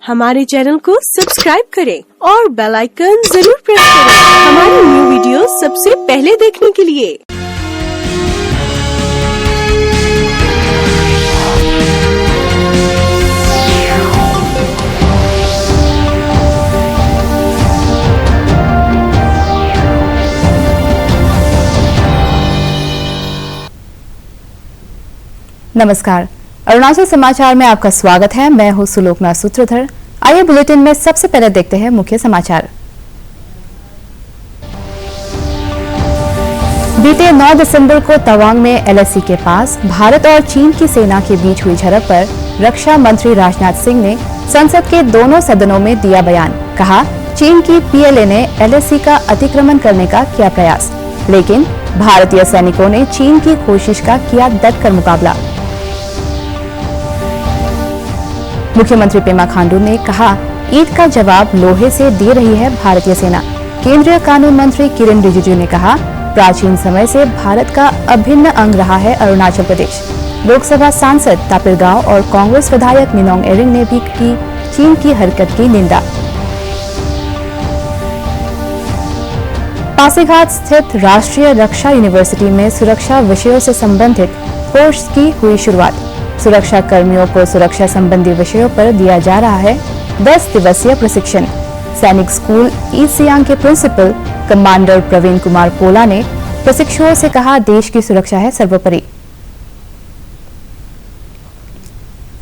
हमारे चैनल को सब्सक्राइब करें और बेल आइकन जरूर प्रेस करें हमारी न्यू वीडियो सबसे पहले देखने के लिए। नमस्कार, अरुणाचल समाचार में आपका स्वागत है। मैं हूं सुलोकना सूत्रधर। आइए बुलेटिन में सबसे पहले देखते हैं मुख्य समाचार। बीते 9 दिसंबर को तवांग में एलएसी के पास भारत और चीन की सेना के बीच हुई झड़प पर रक्षा मंत्री राजनाथ सिंह ने संसद के दोनों सदनों में दिया बयान। कहा, चीन की पीएलए ने एलएसी का अतिक्रमण करने का किया प्रयास, लेकिन भारतीय सैनिकों ने चीन की कोशिश का किया डटकर मुकाबला। मुख्यमंत्री पेमा खांडू ने कहा, ईद का जवाब लोहे से दे रही है भारतीय सेना। केंद्रीय कानून मंत्री किरेन रिजिजू ने कहा, प्राचीन समय से भारत का अभिन्न अंग रहा है अरुणाचल प्रदेश। लोकसभा सांसद तापिर गाव और कांग्रेस विधायक मिनोंग एरिंग ने भी की चीन की हरकत की निंदा। पासीघाट स्थित राष्ट्रीय रक्षा यूनिवर्सिटी में सुरक्षा विषयों से संबंधित कोर्स की हुई शुरुआत। सुरक्षा कर्मियों को सुरक्षा संबंधी विषयों पर दिया जा रहा है 10 दिवसीय प्रशिक्षण। सैनिक स्कूल ईस्ट सियांग के प्रिंसिपल कमांडर प्रवीण कुमार कोला ने प्रशिक्षुओं से कहा, देश की सुरक्षा है सर्वोपरि।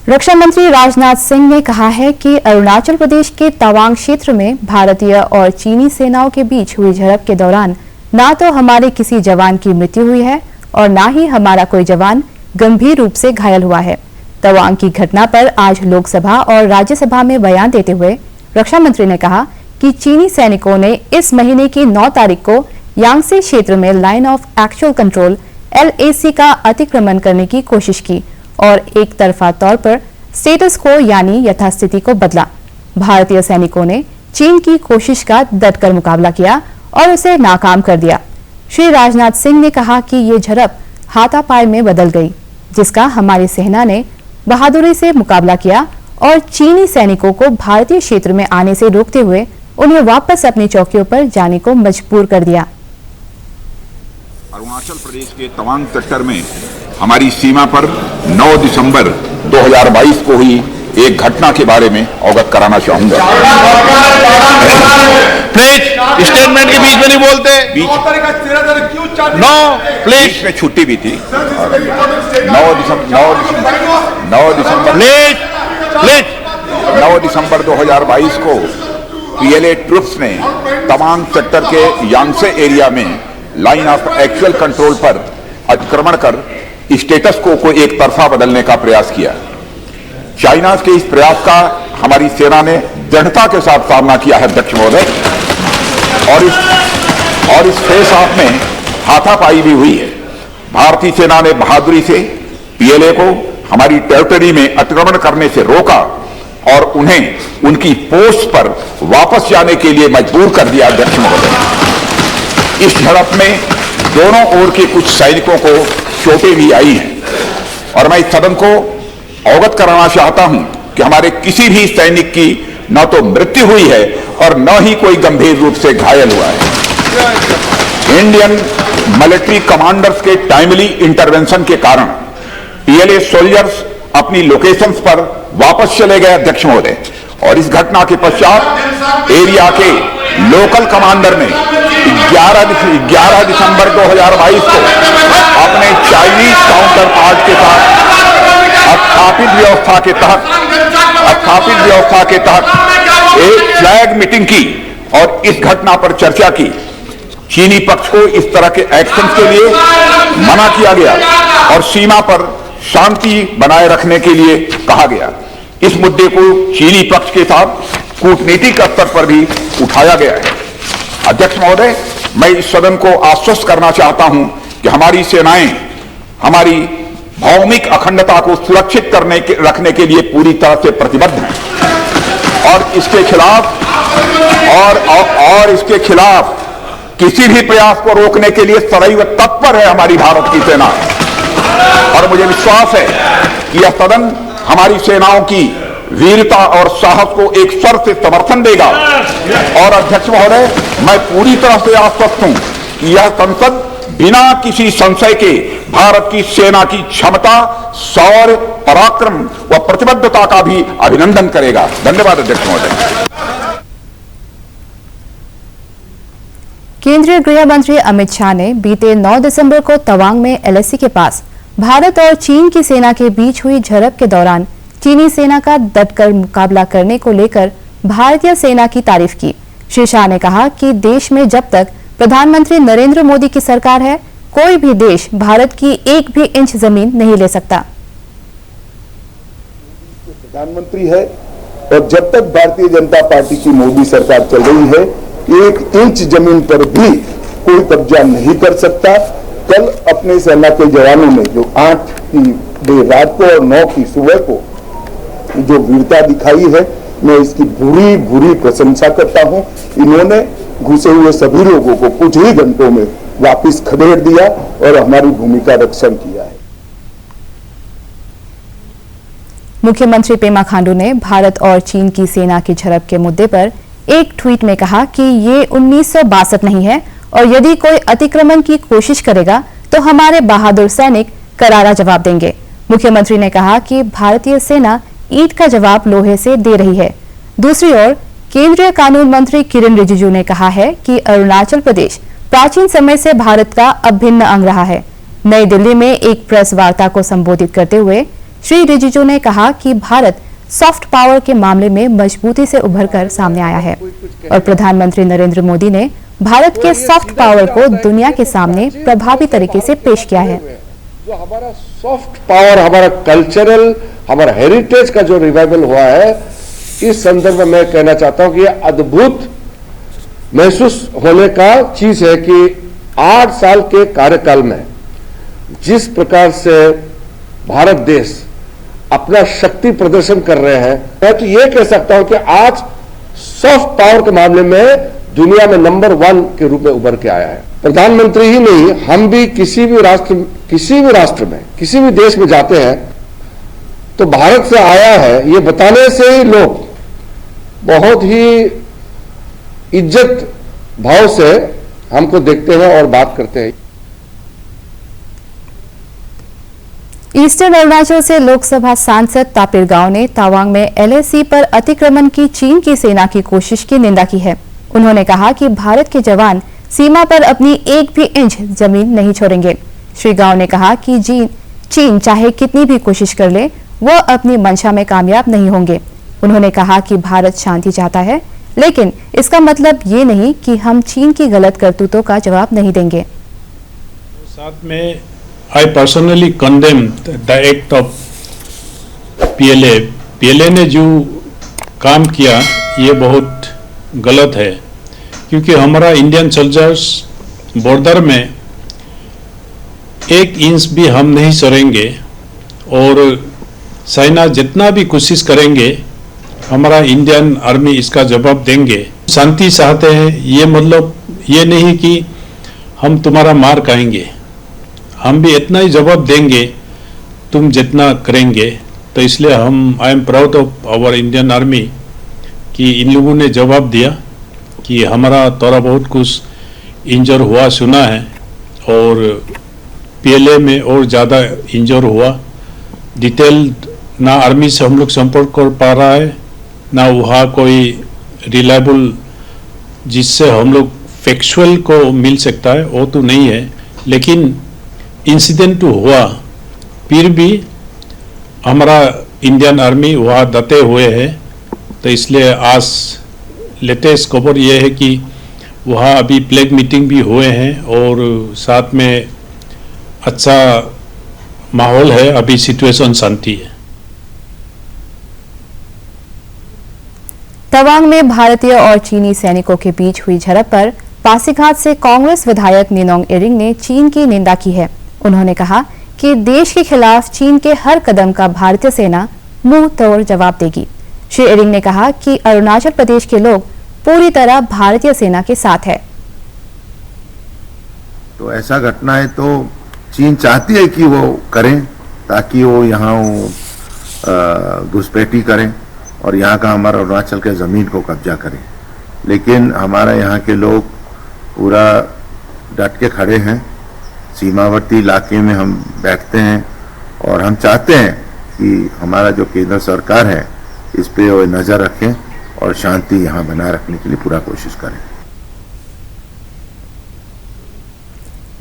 रक्षा मंत्री राजनाथ सिंह ने कहा है कि अरुणाचल प्रदेश के तवांग क्षेत्र में भारतीय और चीनी सेनाओं के बीच हुई झड़प के दौरान न तो हमारे किसी जवान की मृत्यु हुई है और न ही हमारा कोई जवान गंभीर रूप से घायल हुआ है। तवांग की घटना पर आज लोकसभा और राज्यसभा में बयान देते हुए रक्षा मंत्री ने कहा कि चीनी सैनिकों ने इस महीने की 9 तारीख को यांगसे क्षेत्र में line of actual control LAC का अतिक्रमण करने की कोशिश की और एक तरफा तौर पर स्टेटस को यानी यथास्थिति को बदला। भारतीय सैनिकों ने चीन की कोशिश का डटकर मुकाबला किया और उसे नाकाम कर दिया। श्री राजनाथ सिंह ने कहा कि ये झड़प हाथापाई में बदल गई, जिसका हमारी सेना ने बहादुरी से मुकाबला किया और चीनी सैनिकों को भारतीय क्षेत्र में आने से रोकते हुए उन्हें वापस अपनी चौकियों पर जाने को मजबूर कर दिया। अरुणाचल प्रदेश के तवांग सेक्टर में हमारी सीमा पर 9 दिसंबर 2022 को हुई एक घटना के बारे में अवगत कराना चाहूंगा। प्लीज स्टेटमेंट के बीच में नहीं बोलते। नो प्लीज में छुट्टी भी थी। 9 दिसंबर 2022 को पीएलए ट्रुप्स ने तवांग सेक्टर के यांगसे एरिया में लाइन ऑफ एक्चुअल कंट्रोल पर अतिक्रमण कर स्टेटस को एक तरफा बदलने का प्रयास किया। चाइना के इस प्रयास का हमारी सेना ने दृढ़ता के साथ सामना किया है अध्यक्ष महोदय, और इस फेस ऑफ में हाथापाई भी हुई है। भारतीय सेना ने बहादुरी से पीएलए को हमारी टेरिटरी में अतिक्रमण करने से रोका और उन्हें उनकी पोस्ट पर वापस जाने के लिए मजबूर कर दिया अध्यक्ष महोदय। इस झड़प में दोनों ओर के कुछ सैनिकों को चोटें भी आई हैं और मैं इस सदन को अवगत कराना चाहता हूं कि हमारे किसी भी सैनिक की न तो मृत्यु हुई है और न ही कोई गंभीर रूप से घायल हुआ है। इंडियन मिलिट्री कमांडर्स के टाइमली इंटरवेंशन के कारण पीएलए सोल्जर्स अपनी लोकेशंस पर वापस चले गए अध्यक्ष महोदय, और इस घटना के पश्चात एरिया के लोकल कमांडर ने 11 दिसंबर 2022 को अपने चाइनीज काउंटर पार्ट के साथ स्थापित व्यवस्था के तहत एक फ्लैग मीटिंग की और इस घटना पर चर्चा की। चीनी पक्ष को इस तरह के एक्शन के लिए मना किया गया और सीमा पर शांति बनाए रखने के लिए कहा गया। इस मुद्दे को चीनी पक्ष के साथ कूटनीतिक स्तर पर भी उठाया गया है। अध्यक्ष महोदय, मैं इस सदन को आश्वस्त करना चाहता हूं कि हमारी सेनाएं हमारी भौमिक अखंडता को सुरक्षित रखने के लिए पूरी तरह से प्रतिबद्ध हैं और इसके खिलाफ किसी भी प्रयास को रोकने के लिए सदैव तत्पर है हमारी भारत की सेना। और मुझे विश्वास है कि यह सदन हमारी सेनाओं की वीरता और साहस को एक स्वर से समर्थन देगा। और अध्यक्ष महोदय, मैं पूरी तरह से आश्वस्त हूं कि यह संसद बिना किसी संशय के भारत की सेना की क्षमता, शौर्य, पराक्रम व प्रतिबद्धता का भी अभिनंदन करेगा। धन्यवाद अध्यक्ष महोदय। केंद्रीय गृह मंत्री अमित शाह ने बीते 9 दिसंबर को तवांग में एलएसी के पास भारत और चीन की सेना के बीच हुई झड़प के दौरान चीनी सेना का डटकर मुकाबला करने को लेकर भारतीय सेना की तारीफ की। श्री शाह ने कहा कि देश में जब तक प्रधानमंत्री नरेंद्र मोदी की सरकार है, कोई भी देश भारत की एक भी इंच जमीन नहीं ले सकता। प्रधानमंत्री है और जब तक भारतीय जनता पार्टी की मोदी सरकार चल रही है, 1 इंच जमीन पर भी कोई कब्जा नहीं कर सकता। कल अपने सेना के जवानों ने जो 8 की देर रात को और 9 की सुबह को जो वीरता दिखाई है, मैं इसकी बुरी बुरी प्रशंसा करता हूं। इन्होंने घुसे हुए सभी लोगों को कुछ ही घंटों में वापस खदेड़ दिया और हमारी भूमि का रक्षण किया है। मुख्यमंत्री पेमा खांडू ने भारत और चीन की सेना की झड़प के मुद्दे पर एक ट्वीट में कहा कि ये 1962 नहीं है और यदि कोई अतिक्रमण की कोशिश करेगा तो हमारे बहादुर सैनिक करारा जवाब देंगे। मुख्यमंत्री ने कहा कि भारतीय सेना ईंट का जवाब लोहे से दे रही है। दूसरी ओर केंद्रीय कानून मंत्री किरेन रिजिजू ने कहा है कि अरुणाचल प्रदेश प्राचीन समय से भारत का अभिन्न अंग रहा है। नई दिल्ली में एक प्रेस वार्ता को संबोधित करते हुए श्री रिजिजू ने कहा कि भारत सॉफ्ट पावर के मामले में मजबूती से उभरकर सामने आया है और प्रधानमंत्री नरेंद्र मोदी ने भारत के सॉफ्ट पावर को दुनिया के सामने प्रभावी तरीके से पेश किया है। जो हमारा सॉफ्ट पावर, हमारा कल्चरल, हमारा हेरिटेज का जो रिवाइवल हुआ है, इस संदर्भ में मैं कहना चाहता हूं कि यह अद्भुत महसूस होने का चीज है कि 8 साल के कार्यकाल में जिस प्रकार से भारत देश अपना शक्ति प्रदर्शन कर रहे हैं, मैं तो ये कह सकता हूं कि आज सॉफ्ट पावर के मामले में दुनिया में नंबर 1 के रूप में उभर के आया है। प्रधानमंत्री ही नहीं, हम भी किसी भी राष्ट्र में, किसी भी देश में जाते हैं तो भारत से आया है ये बताने से ही लोग बहुत ही इज्जत भाव से हमको देखते हैं और बात करते हैं। ईस्टर्न अरुणाचल से लोकसभा सांसद तापिर गांव ने तवांग में एलएसी पर अतिक्रमण की चीन की सेना की कोशिश की निंदा की है। उन्होंने कहा कि भारत के जवान सीमा पर अपनी एक भी इंच जमीन नहीं छोड़ेंगे। श्री गांव ने कहा कि चीन चाहे कितनी भी कोशिश कर ले, वो अपनी मंशा में कामयाब नहीं होंगे। उन्होंने कहा कि भारत शांति चाहता है, लेकिन इसका मतलब ये नहीं कि हम चीन की गलत करतूतों का जवाब नहीं देंगे। साथ में I personally condemn the act of PLA. PLA ने जो काम किया ये बहुत गलत है, क्योंकि हमारा इंडियन सोल्जर्स बॉर्डर में 1 इंच भी हम नहीं सरेंगे और चाइना जितना भी कोशिश करेंगे हमारा इंडियन आर्मी इसका जवाब देंगे। शांति चाहते हैं, ये मतलब ये नहीं कि हम तुम्हारा मार खाएंगे, हम भी इतना ही जवाब देंगे तुम जितना करेंगे। तो इसलिए I am proud of our Indian army कि इन लोगों ने जवाब दिया कि हमारा थोड़ा बहुत कुछ इंजर हुआ सुना है और पीएलए में और ज़्यादा इंजर हुआ। डिटेल ना आर्मी से हम लोग संपर्क कर पा रहा है, ना वहाँ कोई रिलायबल जिससे हम लोग फैक्चुअल को मिल सकता है वो तो नहीं है, लेकिन इंसिडेंट तो हुआ। फिर भी हमारा इंडियन आर्मी वहाँ डटे हुए है। तो इसलिए आज लेटेस्ट खबर ये है कि वहाँ अभी फ्लैग मीटिंग भी हुए हैं और साथ में अच्छा माहौल है, अभी सिचुएशन शांति है। तवांग में भारतीय और चीनी सैनिकों के बीच हुई झड़प पर पासीघाट से कांग्रेस विधायक निनोंग इरिंग ने चीन की निंदा की है। उन्होंने कहा कि देश के खिलाफ चीन के हर कदम का भारतीय सेना मुंह तोड़ जवाब देगी। श्री इरिंग ने कहा कि अरुणाचल प्रदेश के लोग पूरी तरह भारतीय सेना के साथ है। तो ऐसा घटना है तो चीन चाहती है कि वो करें ताकि वो यहाँ घुसपैठी करें और यहाँ का हमारा अरुणाचल के ज़मीन को कब्जा करें। लेकिन हमारे यहाँ के लोग पूरा डट के खड़े हैं। सीमावर्ती इलाके में हम बैठते हैं और हम चाहते हैं कि हमारा जो केंद्र सरकार है इस पे वो नज़र रखें और शांति यहाँ बनाए रखने के लिए पूरा कोशिश करें।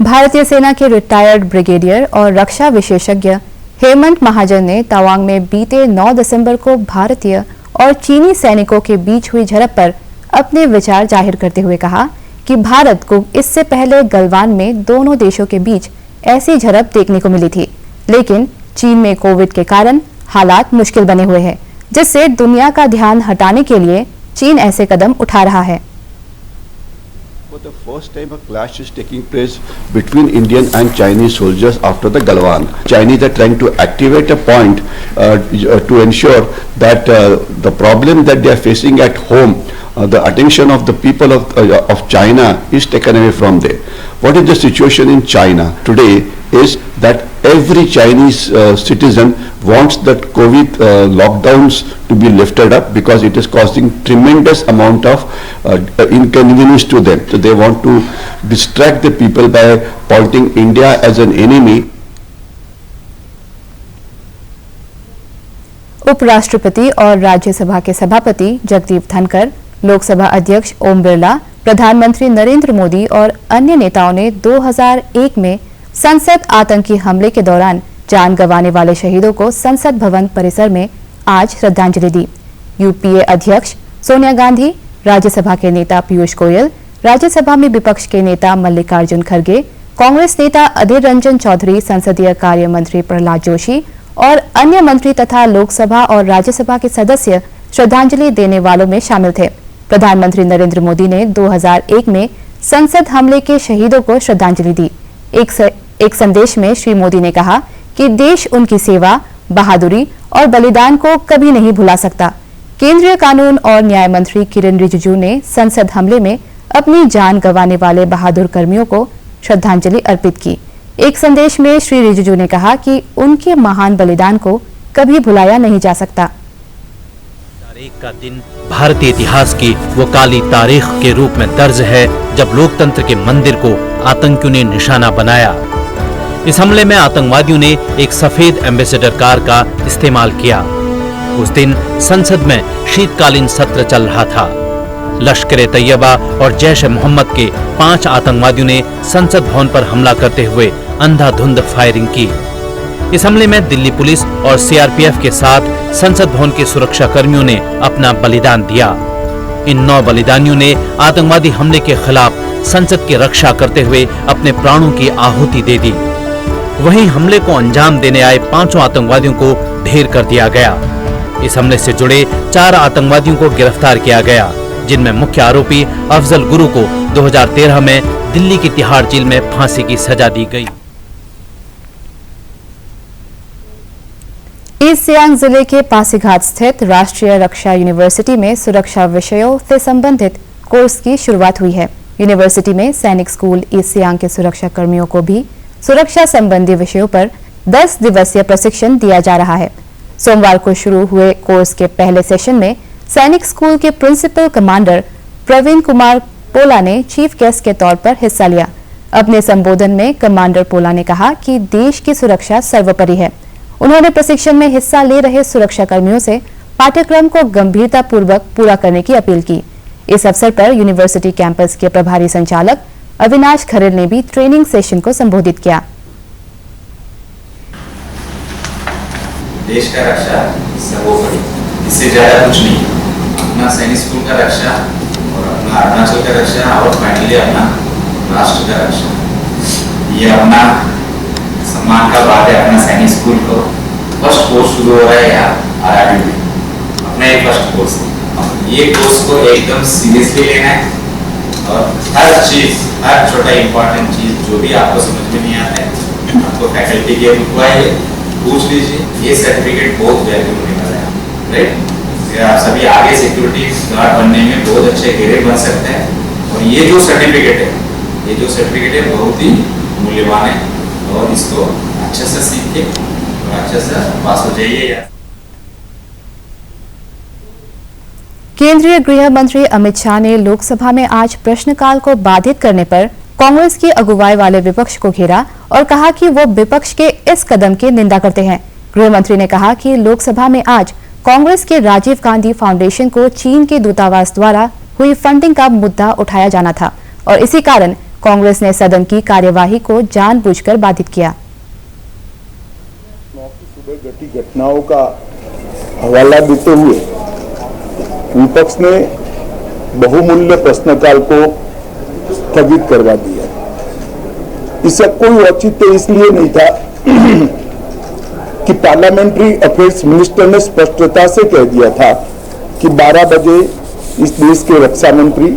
भारतीय सेना के रिटायर्ड ब्रिगेडियर और रक्षा विशेषज्ञ हेमंत महाजन ने तवांग में बीते 9 दिसंबर को भारतीय और चीनी सैनिकों के बीच हुई झड़प पर अपने विचार जाहिर करते हुए कहा कि भारत को इससे पहले गलवान में दोनों देशों के बीच ऐसी झड़प देखने को मिली थी, लेकिन चीन में कोविड के कारण हालात मुश्किल बने हुए हैं, जिससे दुनिया का ध्यान हटाने के लिए चीन ऐसे कदम उठा रहा है। For the first time, a clash is taking place between Indian and Chinese soldiers after the Galwan. Chinese are trying to activate a point to ensure that the problem that they are facing at home, the attention of the people of China is taken away from there. What is the situation in China today is that every Chinese citizen wants that COVID lockdowns to be lifted up because it is causing tremendous amount of inconvenience to them. So they want to distract the people by pointing India as an enemy. उपराष्ट्रपति और राज्यसभा के सभापति जगदीप धनखड़, लोकसभा अध्यक्ष ओम बिरला, प्रधानमंत्री नरेंद्र मोदी और अन्य नेताओं ने 2001 में संसद आतंकी हमले के दौरान जान गंवाने वाले शहीदों को संसद भवन परिसर में आज श्रद्धांजलि दी। यूपीए अध्यक्ष सोनिया गांधी, राज्यसभा के नेता पीयूष गोयल, राज्यसभा में विपक्ष के नेता मल्लिकार्जुन खड़गे, कांग्रेस नेता अधीर रंजन चौधरी, संसदीय कार्य मंत्री प्रहलाद जोशी और अन्य मंत्री तथा लोकसभा और राज्यसभा के सदस्य श्रद्धांजलि देने वालों में शामिल थे। प्रधानमंत्री नरेंद्र मोदी ने 2001 में संसद हमले के शहीदों को श्रद्धांजलि दी। एक संदेश में श्री मोदी ने कहा कि देश उनकी सेवा, बहादुरी और बलिदान को कभी नहीं भुला सकता। केंद्रीय कानून और न्याय मंत्री किरेन रिजिजू ने संसद हमले में अपनी जान गंवाने वाले बहादुर कर्मियों को श्रद्धांजलि अर्पित की। एक संदेश में श्री रिजिजू ने कहा कि उनके महान बलिदान को कभी भुलाया नहीं जा सकता। तारीख का दिन भारतीय इतिहास की वो काली तारीख के रूप में दर्ज है जब लोकतंत्र के मंदिर को आतंकियों ने निशाना बनाया। इस हमले में आतंकवादियों ने एक सफेद एम्बेसडर कार का इस्तेमाल किया। उस दिन संसद में शीतकालीन सत्र चल रहा था। लश्कर-ए-तैयबा और जैश-ए-मोहम्मद के 5 आतंकवादियों ने संसद भवन पर हमला करते हुए अंधाधुंध फायरिंग की। इस हमले में दिल्ली पुलिस और सीआरपीएफ के साथ संसद भवन के सुरक्षा कर्मियों ने अपना बलिदान दिया। इन 9 बलिदानियों ने आतंकवादी हमले के खिलाफ संसद की रक्षा करते हुए अपने प्राणों की आहुति दे दी। वहीं हमले को अंजाम देने आए 5 आतंकवादियों को ढेर कर दिया गया। इस हमले से जुड़े 4 आतंकवादियों को गिरफ्तार किया गया, जिनमें मुख्य आरोपी अफजल गुरु को 2013 में दिल्ली की तिहाड़ जेल में फांसी की सजा दी गई। ईस्ट सियांग जिले के पासीघाट स्थित राष्ट्रीय रक्षा यूनिवर्सिटी में सुरक्षा विषयों से संबंधित कोर्स की शुरुआत हुई है। यूनिवर्सिटी में सैनिक स्कूल ईस्ट सियांग के सुरक्षा कर्मियों को भी सुरक्षा संबंधी विषयों पर 10 दिवसीय प्रशिक्षण दिया जा रहा है। सोमवार को शुरू हुए कोर्स के पहले सेशन में सैनिक स्कूल के प्रिंसिपल कमांडर प्रवीण कुमार पोला ने चीफ गेस्ट के तौर पर हिस्सा लिया। अपने संबोधन में कमांडर पोला ने कहा कि देश की सुरक्षा सर्वोपरि है। उन्होंने प्रशिक्षण में हिस्सा ले रहे सुरक्षा कर्मियों से पाठ्यक्रम को गंभीरतापूर्वक पूरा करने की अपील की। इस अवसर पर यूनिवर्सिटी कैंपस के प्रभारी संचालक अविनाश खरेल ने भी ट्रेनिंग सेशन को संबोधित किया। देश का रक्षा सर्वोपरि, इससे ज्यादा कुछ नहीं। अपना सैनिक स्कूल का रक्षा और अपना अरुणाचल का रक्षा और फाइनली अपना राष्ट्र का रक्षा, ये अपना सम्मान का बात है। अपना सैनिक स्कूल को फर्स्ट कोर्स शुरू हो रहा है यहाँ आरआरबी में, अपना ये फर्स्ट कोर्स है। ये कोर्स को एकदम सीरियसली लेना है और हर चीज, हर छोटा इंपॉर्टेंट चीज जो भी आपको समझ में नहीं आता है, आपको फैकल्टी के रुकवा है, पूछ लीजिए। ये सर्टिफिकेट बहुत वैल्यू होने वाला है, राइट। आप सभी आगे सिक्योरिटी गार्ड बनने में बहुत अच्छे कैरियर बन सकते हैं। और ये जो सर्टिफिकेट है बहुत ही मूल्यवान है और इसको अच्छे से सीख के और अच्छे से पास हो जाइए। केंद्रीय गृह मंत्री अमित शाह ने लोकसभा में आज प्रश्नकाल को बाधित करने पर कांग्रेस की अगुवाई वाले विपक्ष को घेरा और कहा कि वो विपक्ष के इस कदम की निंदा करते हैं। गृह मंत्री ने कहा कि लोकसभा में आज कांग्रेस के राजीव गांधी फाउंडेशन को चीन के दूतावास द्वारा हुई फंडिंग का मुद्दा उठाया जाना था और इसी कारण कांग्रेस ने सदन की कार्यवाही को जानबूझकर बाधित किया। सुबह घटी घटनाओं का हवाला देते हुए विपक्ष ने बहुमूल्य प्रश्नकाल को स्थगित करवा दिया। इसका कोई औचित्य इसलिए नहीं था कि पार्लियामेंट्री अफेयर्स मिनिस्टर ने स्पष्टता से कह दिया था कि 12 बजे इस देश के रक्षा मंत्री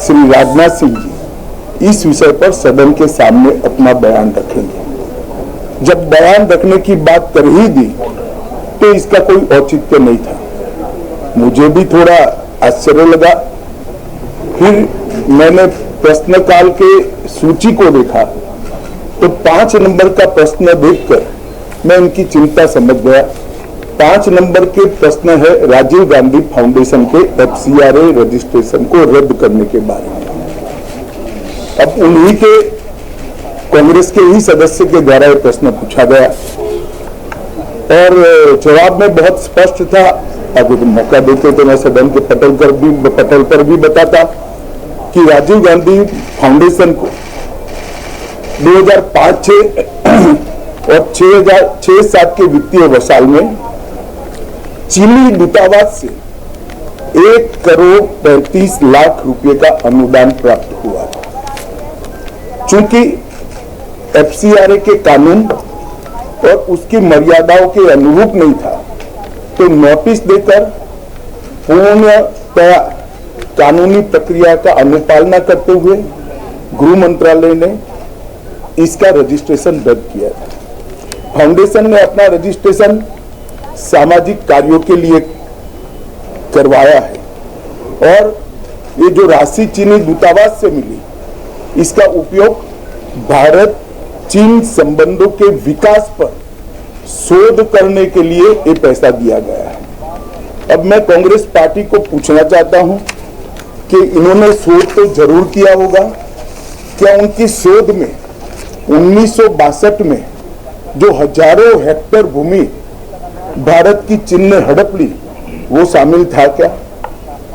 श्री राजनाथ सिंह जी इस विषय पर सदन के सामने अपना बयान रखेंगे। जब बयान रखने की बात कर ही दी तो इसका कोई औचित्य नहीं था। मुझे भी थोड़ा आश्चर्य लगा। फिर मैंने प्रश्नकाल के सूची को देखा तो 5 नंबर का प्रश्न देखकर मैं इनकी चिंता समझ गया। 5 नंबर के प्रश्न है राजीव गांधी फाउंडेशन के FCRA रजिस्ट्रेशन को रद्द करने के बारे में। अब उन्हीं के कांग्रेस के ही सदस्य के द्वारा यह प्रश्न पूछा गया और जवाब में बहुत स्पष्ट था। अगर मौका देते तो मैं सदन के पटल पर भी बताता कि राजीव गांधी फाउंडेशन को 2005-6 और 6-7 के वित्तीय वर्षाल में चीनी दूतावास से 1 करोड़ 35 लाख रुपए का अनुदान प्राप्त हुआ। चूंकि FCRA के कानून और उसकी मर्यादाओं के अनुरूप नहीं था तो नोटिस देकर पूर्णतया कानूनी प्रक्रिया का अनुपालना करते हुए गृह मंत्रालय ने इसका रजिस्ट्रेशन रद्द किया था। फाउंडेशन ने अपना रजिस्ट्रेशन सामाजिक कार्यों के लिए करवाया है और ये जो राशि चीनी दूतावास से मिली इसका उपयोग भारत चीन संबंधों के विकास पर शोध करने के लिए ये पैसा दिया गया है। अब मैं कांग्रेस पार्टी को पूछना चाहता हूं कि इन्होंने शोध तो जरूर किया होगा, क्या उनकी शोध में 1962 में जो हजारों हेक्टेयर भूमि भारत की चीन ने हड़प ली वो शामिल था क्या?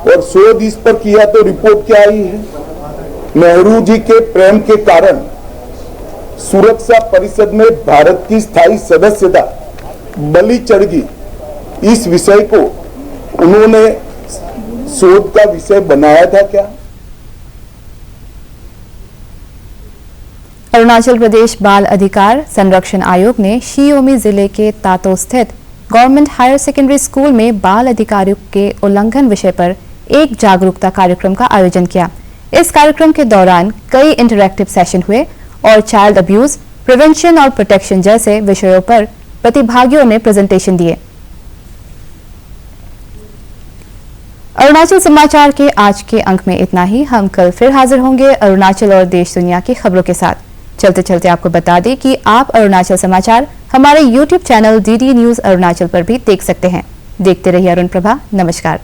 और शोध इस पर किया तो रिपोर्ट क्या आई है? नेहरू जी के प्रेम के कारण सुरक्षा परिषद में भारत की स्थायी सदस्यता बलि चढ़ गई। इस विषय को उन्होंने शोध का विषय बनाया था क्या? अरुणाचल प्रदेश बाल अधिकार संरक्षण आयोग ने शी-योमी जिले के तातो स्थित गवर्नमेंट हायर सेकेंडरी स्कूल में बाल अधिकारों के उल्लंघन विषय पर एक जागरूकता कार्यक्रम का आयोजन किया। इस कार्यक्रम के दौरान कई इंटरैक्टिव सेशन हुए और चाइल्ड अब्यूज, प्रिवेंशन और प्रोटेक्शन जैसे विषयों पर प्रतिभागियों ने प्रेजेंटेशन दिए। अरुणाचल समाचार के आज के अंक में इतना ही। हम कल फिर हाजिर होंगे अरुणाचल और देश दुनिया की खबरों के साथ। चलते चलते आपको बता दें कि आप अरुणाचल समाचार हमारे YouTube channel DD news Arunachal पर भी देख सकते हैं। देखते रहिए अरुण प्रभा। नमस्कार।